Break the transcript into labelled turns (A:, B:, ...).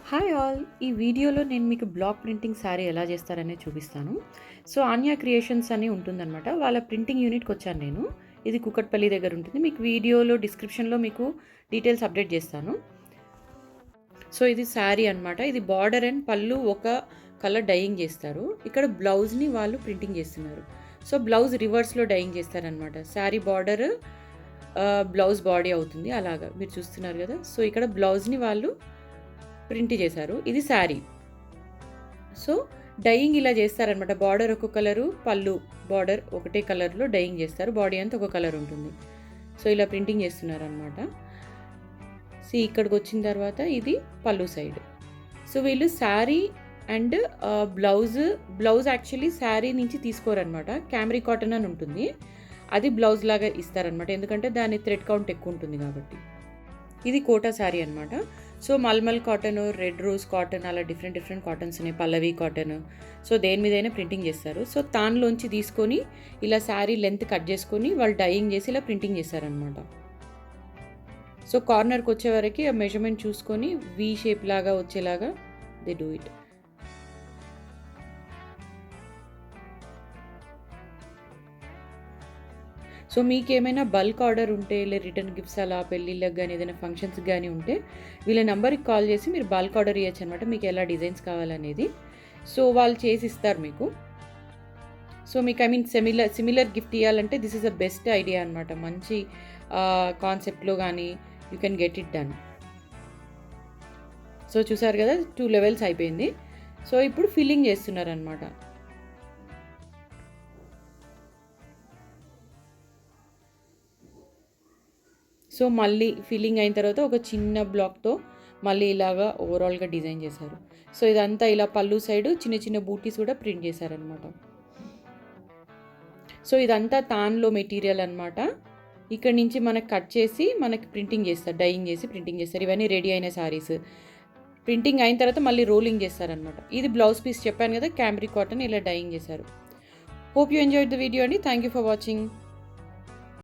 A: Hi all! ఈ వీడియోలో నేను మీకు బ్లాక్ ప్రింటింగ్ శారీ ఎలా చేస్తారనేది చూపిస్తాను. సో, ఆన్య క్రియేషన్స్ అని ఉంటుందనమాట. వాళ్ళ ప్రింటింగ్ యూనిట్‌కొచ్చాను నేను. ఇది కూకట్పల్లి దగ్గర ఉంటుంది. మీకు వీడియోలో డిస్క్రిప్షన్‌లో మీకు డీటెయిల్స్ అప్డేట్ చేస్తాను. సో, ఇది శారీ అనమాట. ఇది బార్డర్ అండ్ పళ్ళు ఒక కలర్ డయింగ్ చేస్తారు. ఇక్కడ బ్లౌజ్‌ని వాళ్ళు ప్రింటింగ్ చేస్తున్నారు. సో, బ్లౌజ్ రివర్స్‌లో డయింగ్ చేస్తారనమాట. శారీ బార్డర్ బ్లౌజ్ బాడీ అవుతుంది. అలాగా మీరు చూస్తున్నారు కదా! సో, ఇక్కడ బ్లౌజ్‌ని వాళ్ళు ప్రింట్ చేశారు. ఇది శారీ. సో, డయింగ్ ఇలా చేస్తారనమాట. బార్డర్ ఒక కలరు, పళ్ళు బార్డర్ ఒకటే కలర్‌లో డయింగ్ చేస్తారు. బాడీ అంతా ఒక కలర్ ఉంటుంది. సో, ఇలా ప్రింటింగ్ చేస్తున్నారనమాట. ఇక్కడికొచ్చిన తర్వాత ఇది పళ్ళు సైడ్. సో, వీళ్ళు sari and blouse actually sari నుంచి తీసుకోరనమాట. క్యామ్రీ కాటన్ అని ఉంటుంది. అది బ్లౌజ్ లాగా ఇస్తారనమాట. ఎందుకంటే దాని థ్రెడ్ కౌంట్ ఎక్కువ ఉంటుంది కాబట్టి. ఇది కోటా శారీ అనమాట. So, malmal cotton, red rose cotton అలా డిఫరెంట్ కాటన్స్ ఉన్నాయి. పల్లవి కాటన్. సో, దేని మీదైనా ప్రింటింగ్ చేస్తారు. సో, దానిలోంచి తీసుకొని ఇలా శారీ లెంత్ కట్ చేసుకొని వాళ్ళు డయింగ్ చేసి ఇలా ప్రింటింగ్ చేస్తారనమాట. సో, కార్నర్కి వచ్చేవరకు ఆ మెజర్మెంట్ చూసుకొని వి షేప్ లాగా వచ్చేలాగా దే డూ ఇట్. సో, మీకేమైనా బల్క్ ఆర్డర్ ఉంటే రిటర్న్ గిఫ్ట్స్ అలా పెళ్ళిళ్ళకి గానీ ఏదైనా ఫంక్షన్స్‌కి గానీ ఉంటే వీళ్ళ నంబర్‌కి కాల్ చేసి మీరు బల్క్ ఆర్డర్ ఇయ్యొచ్చనమాట. మీకు ఎలా డిజైన్స్ కావాలనేది. సో, వాళ్ళు చేసి ఇస్తారు మీకు. సో, మీకు సిమిలర్ గిఫ్ట్ ఇయ్యాలంటే this is the best idea అనమాట. మంచి కాన్సెప్ట్‌లో గానీ you can get it done. So, చూసారు కదా! 2 లెవెల్స్ అయిపోయింది. సో, ఇప్పుడు ఫిల్లింగ్ చేస్తున్నారనమాట. సో, మళ్ళీ ఫిల్లింగ్ అయిన తర్వాత ఒక చిన్న బ్లాక్‌తో మళ్ళీ ఇలాగా ఓవరాల్‌గా డిజైన్ చేశారు. సో, ఇదంతా ఇలా పళ్ళు సైడు చిన్న బూటీస్ కూడా ప్రింట్ చేశారనమాట. సో, ఇదంతా తాన్‌లో మెటీరియల్ అనమాట. ఇక్కడి నుంచి మనకు కట్ చేసి మనకి ప్రింటింగ్ చేస్తారు. డయింగ్ చేసి ప్రింటింగ్ చేస్తారు. ఇవన్నీ రెడీ అయిన సారీస్. ప్రింటింగ్ అయిన తర్వాత మళ్ళీ రోలింగ్ చేస్తారనమాట. ఇది బ్లౌజ్ పీస్ చెప్పాను కదా! క్యామ్రీ కాటన్ ఇలా డయింగ్ చేశారు. Hope you enjoyed the video అండి. Thank you for watching.